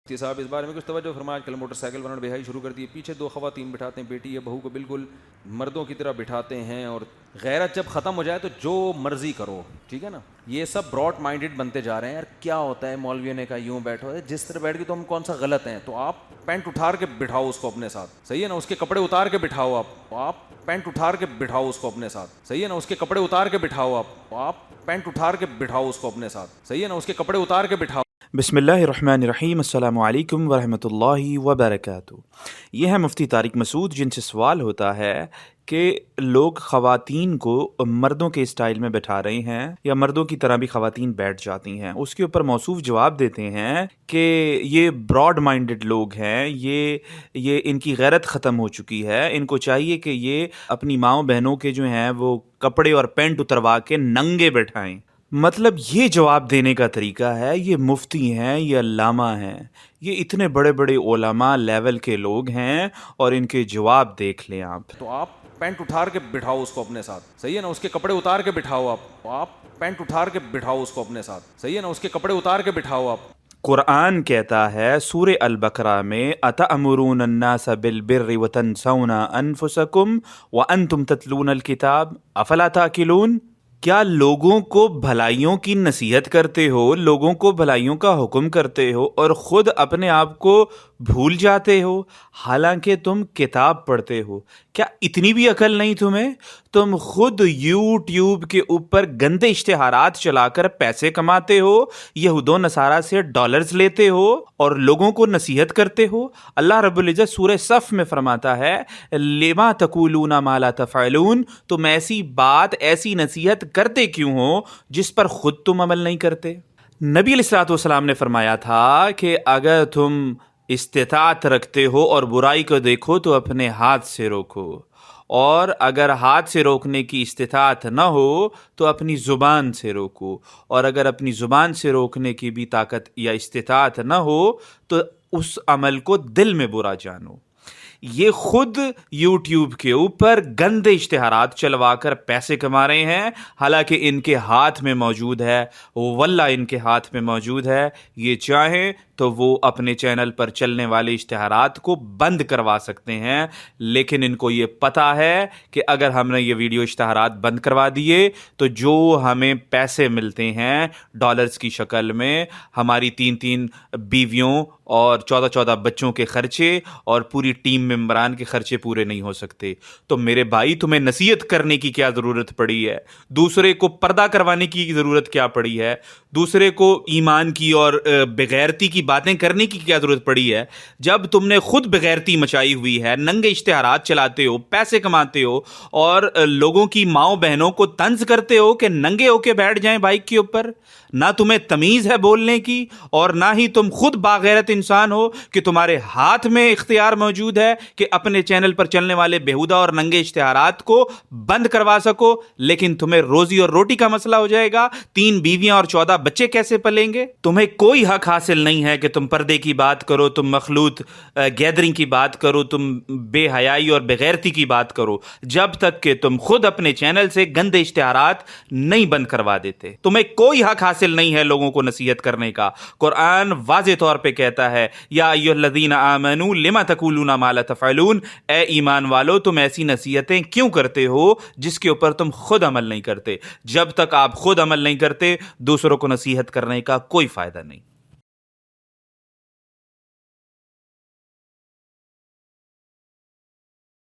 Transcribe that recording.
مفتی صاحب اس بارے میں کچھ توجہ فرمائیں. آج کل موٹر سائیکل والوں نے بہائی شروع کر دی ہے, پیچھے دو خواتین بٹھاتے ہیں, بیٹی یا بہو کو بالکل مردوں کی طرح بٹھاتے ہیں, اور غیرت جب ختم ہو جائے تو جو مرضی کرو. ٹھیک ہے نا, یہ سب براڈ مائنڈڈ بنتے جا رہے ہیں. یار کیا ہوتا ہے مولویوں نے کہا یوں بیٹھو, جس طرح بیٹھ کے تو ہم کون سا غلط ہیں, تو آپ پینٹ اٹھار کے بٹھاؤ اس کو اپنے ساتھ. صحیح ہے نا, اس کے کپڑے اتار کے بٹھاؤ. آپ پینٹ اٹھار کے بٹھاؤ اس کو اپنے ساتھ. صحیح ہے نا, اس کے کپڑے اتار کے بٹھاؤ. آپ پینٹ اٹھار کے بٹھاؤ اس کو اپنے ساتھ. صحیح ہے نا, اس کے کپڑے اتار کے بٹھاؤ. بسم اللہ الرحمن الرحیم. السلام علیکم ورحمۃ اللہ وبرکاتہ. یہ ہے مفتی طارق مسعود, جن سے سوال ہوتا ہے کہ لوگ خواتین کو مردوں کے اسٹائل میں بٹھا رہے ہیں یا مردوں کی طرح بھی خواتین بیٹھ جاتی ہیں. اس کے اوپر موصوف جواب دیتے ہیں کہ یہ براڈ مائنڈڈ لوگ ہیں, یہ ان کی غیرت ختم ہو چکی ہے. ان کو چاہیے کہ یہ اپنی ماؤں بہنوں کے جو ہیں وہ کپڑے اور پینٹ اتروا کے ننگے بٹھائیں. مطلب یہ جواب دینے کا طریقہ ہے. یہ مفتی ہیں, یہ علامہ ہیں, یہ اتنے بڑے بڑے علماء لیول کے لوگ ہیں, اور ان کے جواب دیکھ لیں آپ. تو آپ پینٹ اٹھار کے بٹھاؤ اس کو اپنے ساتھ. صحیح ہے نا, اس کے کپڑے اتار کے بٹھاؤ. آپ پینٹ اٹھار کے بٹھاؤ اس کو اپنے ساتھ. صحیح ہے نا, اس کے کپڑے اتار کے بٹھاؤ. قرآن کہتا ہے سورہ البقرہ میں, اتأمرون الناس بالبر وتنسون انفسکم وانتم تتلون الکتاب افلا تعقلون. کیا لوگوں کو بھلائیوں کی نصیحت کرتے ہو, لوگوں کو بھلائیوں کا حکم کرتے ہو, اور خود اپنے آپ کو بھول جاتے ہو حالانکہ تم کتاب پڑھتے ہو؟ کیا اتنی بھی عقل نہیں تمہیں؟ تم خود یوٹیوب کے اوپر گندے اشتہارات چلا کر پیسے کماتے ہو, یہود و نصارہ سے ڈالرز لیتے ہو, اور لوگوں کو نصیحت کرتے ہو. اللہ رب العزت سورہ صف میں فرماتا ہے لما تقولون ما لا تفعلون. تم ایسی بات, ایسی نصیحت کرتے کیوں ہو جس پر خود تم عمل نہیں کرتے؟ نبی علیہ الصلوۃ والسلام نے فرمایا تھا کہ اگر تم استطاعت رکھتے ہو اور برائی کو دیکھو تو اپنے ہاتھ سے روکو, اور اگر ہاتھ سے روکنے کی استطاعت نہ ہو تو اپنی زبان سے روکو, اور اگر اپنی زبان سے روکنے کی بھی طاقت یا استطاعت نہ ہو تو اس عمل کو دل میں برا جانو. یہ خود یوٹیوب کے اوپر گندے اشتہارات چلوا کر پیسے کما رہے ہیں, حالانکہ ان کے ہاتھ میں موجود ہے, واللہ ان کے ہاتھ میں موجود ہے. یہ چاہیں تو وہ اپنے چینل پر چلنے والے اشتہارات کو بند کروا سکتے ہیں, لیکن ان کو یہ پتہ ہے کہ اگر ہم نے یہ ویڈیو اشتہارات بند کروا دیے تو جو ہمیں پیسے ملتے ہیں ڈالرز کی شکل میں, ہماری 3 بیویوں اور 14 بچوں کے خرچے اور پوری ٹیم ممبران کے خرچے پورے نہیں ہو سکتے. تو میرے بھائی, تمہیں نصیحت کرنے کی کیا ضرورت پڑی ہے؟ دوسرے کو پردہ کروانے کی ضرورت کیا پڑی ہے؟ دوسرے کو ایمان کی اور بغیرتی کی باتیں کرنے کی کیا ضرورت پڑی ہے؟ جب تم نے خود بغیرتی مچائی ہوئی ہے, ننگے اشتہارات چلاتے ہو, پیسے کماتے ہو, اور لوگوں کی ماؤں بہنوں کو طنز کرتے ہو کہ ننگے ہو کے بیٹھ جائیں بائک کے اوپر. نہ تمہیں تمیز ہے بولنے کی, اور نہ ہی تم خود باغیرت انسان ہو کہ تمہارے ہاتھ میں اختیار موجود ہے کہ اپنے چینل پر چلنے والے بیہودہ اور ننگے اشتہارات کو بند کروا سکو. لیکن تمہیں روزی اور روٹی کا مسئلہ ہو جائے گا, 3 بیویاں اور 14 بچے کیسے پلیں گے؟ تمہیں کوئی حق حاصل نہیں ہے کہ تم پردے کی بات کرو, تم مخلوط گیدرنگ کی بات کرو, تم بے حیائی اور بغیرتی کی بات کرو, جب تک کہ تم خود اپنے چینل سے گندے اشتہارات نہیں بند کروا دیتے. تمہیں کوئی حق حاصل نہیں ہے لوگوں کو نصیحت کرنے کا. قرآن واضح طور پہ کہتا ہے یا ایھا الذین آمنوا لما تقولون ما لا تفعلون. اے ایمان والو, تم ایسی نصیحتیں کیوں کرتے ہو جس کے اوپر تم خود عمل نہیں کرتے؟ جب تک آپ خود عمل نہیں کرتے دوسروں کو نصیحت کرنے کا کوئی فائدہ نہیں.